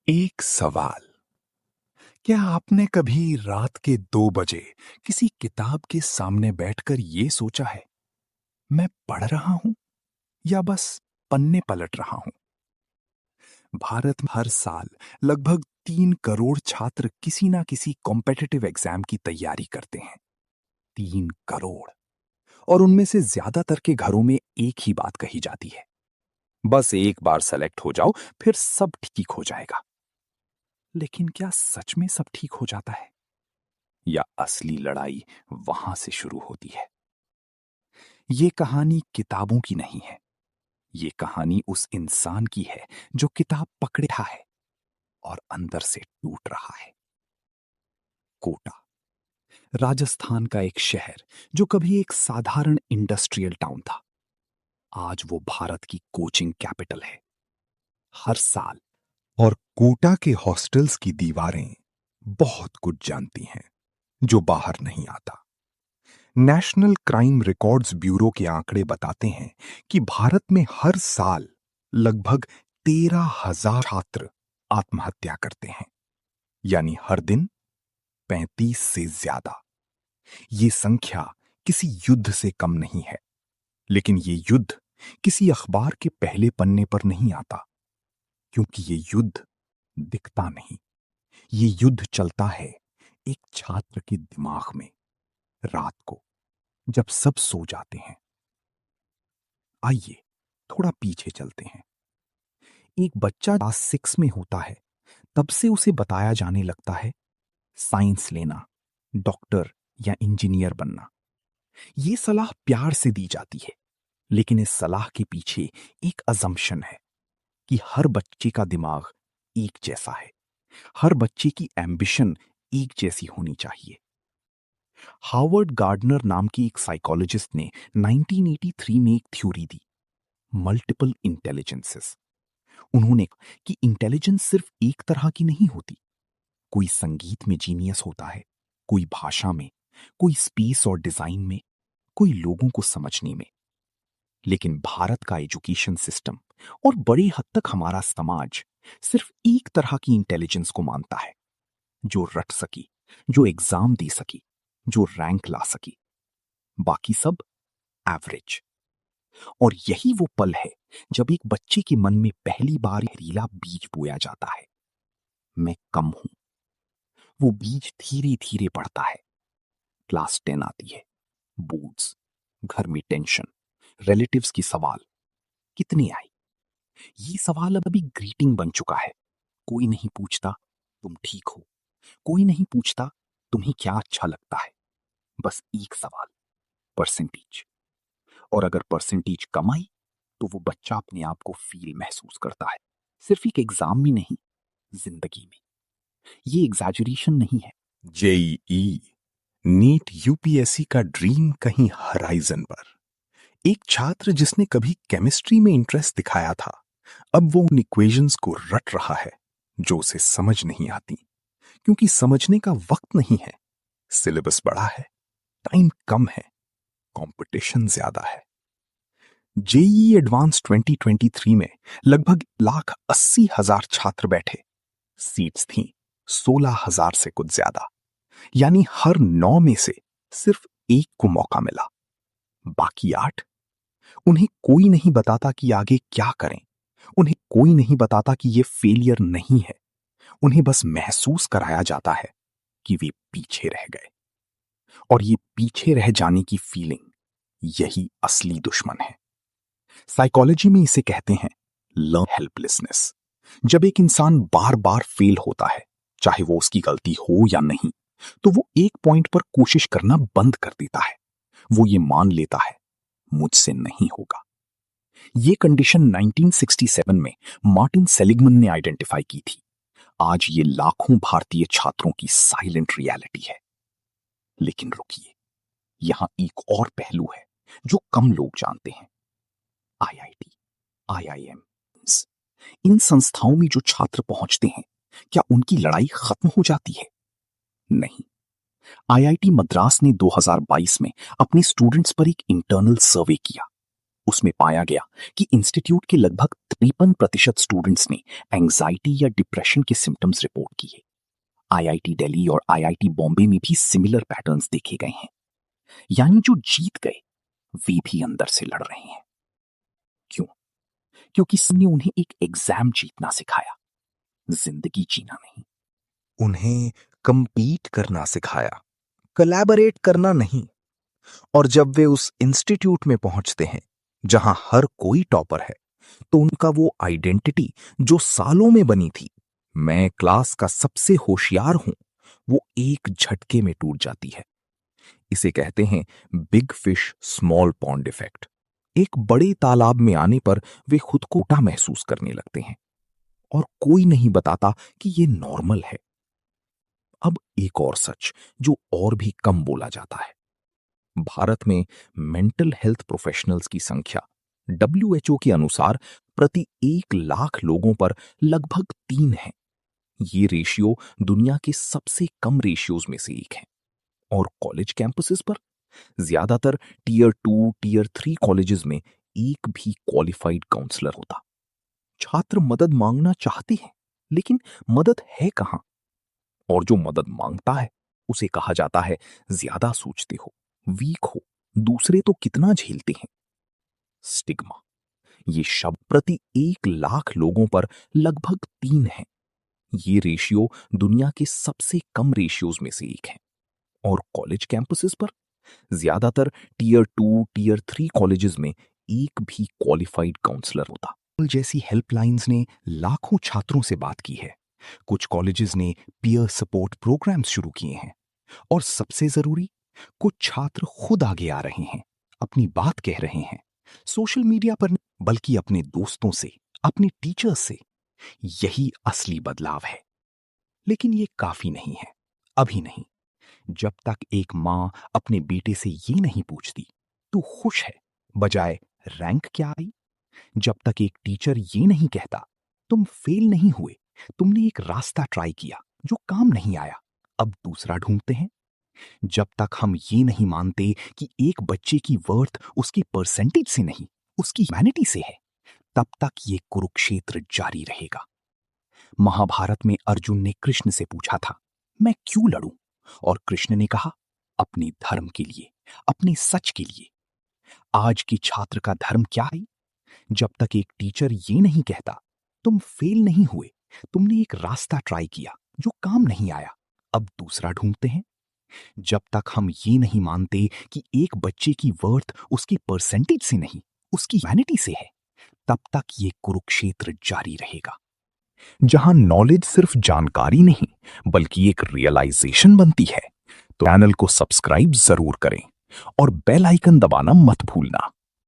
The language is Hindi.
एक सवाल। क्या आपने कभी रात के 2 बजे किसी किताब के सामने बैठकर ये सोचा है, मैं पढ़ रहा हूं या बस पन्ने पलट रहा हूं? भारत में हर साल लगभग 3 करोड़ छात्र किसी ना किसी कॉम्पिटिटिव एग्जाम की तैयारी करते हैं। 3 करोड़। और उनमें से ज्यादातर के घरों में एक ही बात कही जाती है, बस एक बार सेलेक्ट हो जाओ, फिर सब ठीक हो जाएगा। लेकिन क्या सच में सब ठीक हो जाता है, या असली लड़ाई वहां से शुरू होती है? ये कहानी किताबों की नहीं है। ये कहानी उस इंसान की है जो किताब पकड़े था है और अंदर से टूट रहा है। कोटा, राजस्थान का एक शहर जो कभी एक साधारण इंडस्ट्रियल टाउन था, आज वो भारत की कोचिंग कैपिटल है। हर साल। और कोटा के हॉस्टल्स की दीवारें बहुत कुछ जानती हैं जो बाहर नहीं आता। नेशनल क्राइम रिकॉर्ड्स ब्यूरो के आंकड़े बताते हैं कि भारत में हर साल लगभग 13,000 छात्र आत्महत्या करते हैं, यानी हर दिन 35 से ज्यादा। ये संख्या किसी युद्ध से कम नहीं है, लेकिन ये युद्ध किसी अखबार के पहले पन्ने पर नहीं आता, क्योंकि ये युद्ध दिखता नहीं। ये युद्ध चलता है एक छात्र के दिमाग में, रात को, जब सब सो जाते हैं। आइए थोड़ा पीछे चलते हैं। एक बच्चा क्लास 6 में होता है, तब से उसे बताया जाने लगता है साइंस लेना, डॉक्टर या इंजीनियर बनना। ये सलाह प्यार से दी जाती है, लेकिन इस सलाह के पीछे एक अजम्पशन है कि हर बच्चे का दिमाग एक जैसा है, हर बच्चे की एम्बिशन एक जैसी होनी चाहिए। हार्वर्ड गार्डनर नाम की एक साइकोलॉजिस्ट ने 1983 में एक थ्योरी दी, मल्टीपल इंटेलिजेंसेस। उन्होंने कहा कि इंटेलिजेंस सिर्फ एक तरह की नहीं होती। कोई संगीत में जीनियस होता है, कोई भाषा में, कोई स्पेस और डिजाइन में, कोई लोगों को समझने में। लेकिन भारत का एजुकेशन सिस्टम और बड़े हद तक हमारा समाज सिर्फ एक तरह की इंटेलिजेंस को मानता है, जो रट सकी, जो एग्जाम दे सकी, जो रैंक ला सकी। बाकी सब एवरेज। और यही वो पल है जब एक बच्चे के मन में पहली बार जहरीला बीज बोया जाता है, मैं कम हूं। वो बीज धीरे धीरे बढ़ता है। क्लास 10 आती है, बोर्ड्स, घर में टेंशन, रिलेटिव्स की सवाल, कितनी आई? ये सवाल अब अभी ग्रीटिंग बन चुका है। कोई नहीं पूछता तुम ठीक हो, कोई नहीं पूछता तुम्हें क्या अच्छा लगता है। बस एक सवाल, परसेंटेज। और अगर परसेंटेज कम आई तो वो बच्चा अपने आप को फील महसूस करता है, सिर्फ एक एग्जाम में नहीं, जिंदगी में। ये एग्जैजरेशन नहीं है। जेईई, नीट, यूपीएससी का ड्रीम कहीं हराइजन पर। एक छात्र जिसने कभी केमिस्ट्री में इंटरेस्ट दिखाया था, अब वो उन इक्वेशंस को रट रहा है जो उसे समझ नहीं आती, क्योंकि समझने का वक्त नहीं है। सिलेबस बड़ा है, टाइम कम है, कंपटीशन ज्यादा है। जेईई एडवांस 2023 में लगभग 1,80,000 छात्र बैठे। सीट्स थीं 16,000 से कुछ ज्यादा, यानी हर 9 में से सिर्फ एक को मौका मिला। बाकी 8, उन्हें कोई नहीं बताता कि आगे क्या करें। उन्हें कोई नहीं बताता कि ये फेलियर नहीं है। उन्हें बस महसूस कराया जाता है कि वे पीछे रह गए। और ये पीछे रह जाने की फीलिंग, यही असली दुश्मन है। साइकोलॉजी में इसे कहते हैं लर्न हेल्पलेसनेस। जब एक इंसान बार बार फेल होता है, चाहे वो उसकी गलती हो या नहीं, तो वो एक पॉइंट पर कोशिश करना बंद कर देता है। वो ये मान लेता है मुझसे नहीं होगा। ये कंडीशन 1967 में मार्टिन सेलिगमन ने आइडेंटिफाई की थी। आज ये लाखों भारतीय छात्रों की साइलेंट रियलिटी है। लेकिन रुकिए, यहां एक और पहलू है जो कम लोग जानते हैं। आईआईटी, आईआईएम, इन संस्थाओं में जो छात्र पहुंचते हैं, क्या उनकी लड़ाई खत्म हो जाती है? नहीं। आईआईटी मद्रास ने 2022 में अपने स्टूडेंट्स पर एक इंटरनल सर्वे किया। उसमें पाया गया कि इंस्टीट्यूट के लगभग 53% स्टूडेंट्स ने एंजाइटी या डिप्रेशन के सिम्टम्स रिपोर्ट किए। आईआईटी दिल्ली और आईआईटी बॉम्बे में भी सिमिलर पैटर्न्स देखे गए हैं। यानी जो जीत गए वे भी अंदर से लड़ रहे हैं। क्यों? क्योंकि इसने उन्हें एक एग्जाम जीतना सिखाया, जिंदगी जीना नहीं। उन्हें कंपीट करना सिखाया, कोलैबोरेट करना नहीं। और जब वे उस इंस्टीट्यूट में पहुंचते हैं जहां हर कोई टॉपर है, तो उनका वो आइडेंटिटी जो सालों में बनी थी, मैं क्लास का सबसे होशियार हूं, वो एक झटके में टूट जाती है। इसे कहते हैं big fish small pond effect. एक बड़े तालाब में आने पर वे खुद को छोटा महसूस करने लगते हैं और कोई नहीं बताता कि ये नॉर्मल है। अब एक और सच जो और भी कम बोला जाता है। भारत में मेंटल हेल्थ प्रोफेशनल्स की संख्या डब्ल्यूएचओ के अनुसार प्रति 1 लाख लोगों पर लगभग 3 है। ये रेशियो दुनिया के सबसे कम रेशियोज में से एक है। और कॉलेज कैंपसेस पर ज्यादातर टीयर 2, टीयर 3 कॉलेजेस में एक भी क्वालिफाइड काउंसलर होता। छात्र मदद मांगना चाहते हैं, लेकिन मदद है कहां? और जो मदद मांगता है उसे कहा जाता है ज्यादा सोचते हो, वीक हो, दूसरे तो कितना झेलते हैं। स्टिग्मा, ये शब्द प्रति 1 लाख लोगों पर लगभग 3 है। ये रेशियो दुनिया के सबसे कम रेशियोज में से एक है। और कॉलेज कैंपसेस पर ज्यादातर टीयर 2, टीयर 3 कॉलेजेस में एक भी क्वालिफाइड काउंसलर होता। जैसी हेल्पलाइंस ने लाखों छात्रों से बात की है। कुछ कॉलेजेस ने पीयर सपोर्ट प्रोग्राम्स शुरू किए हैं। और सबसे जरूरी, कुछ छात्र खुद आगे आ रहे हैं, अपनी बात कह रहे हैं, सोशल मीडिया पर नहीं, बल्कि अपने दोस्तों से, अपने टीचर्स से। यही असली बदलाव है। लेकिन ये काफी नहीं है, अभी नहीं। जब तक एक मां अपने बेटे से ये नहीं पूछती तू खुश है, बजाय रैंक क्या आई। जब तक एक टीचर ये नहीं कहता तुम फेल नहीं हुए, तुमने एक रास्ता ट्राई किया जो काम नहीं आया, अब दूसरा ढूंढते हैं। जब तक हम ये नहीं मानते कि एक बच्चे की वर्थ उसकी परसेंटेज से नहीं, उसकी ह्यूमैनिटी से है, तब तक ये कुरुक्षेत्र जारी रहेगा। महाभारत में अर्जुन ने कृष्ण से पूछा था, मैं क्यों लड़ूं? और कृष्ण ने कहा, अपने धर्म के लिए, अपने सच के लिए। आज की छात्र का धर्म क्या है? जब तक एक टीचर ये नहीं कहता तुम फेल नहीं हुए, तुमने एक रास्ता ट्राई किया जो काम नहीं आया, अब दूसरा ढूंढते हैं। जब तक हम ये नहीं मानते कि एक बच्चे की वर्थ उसकी परसेंटेज से नहीं, उसकी ह्यूमैनिटी से है, तब तक ये कुरुक्षेत्र जारी रहेगा। जहां नॉलेज सिर्फ जानकारी नहीं, बल्कि एक रियलाइजेशन बनती है। तो चैनल को सब्सक्राइब जरूर करें और बेल आइकन दबाना मत भूलना।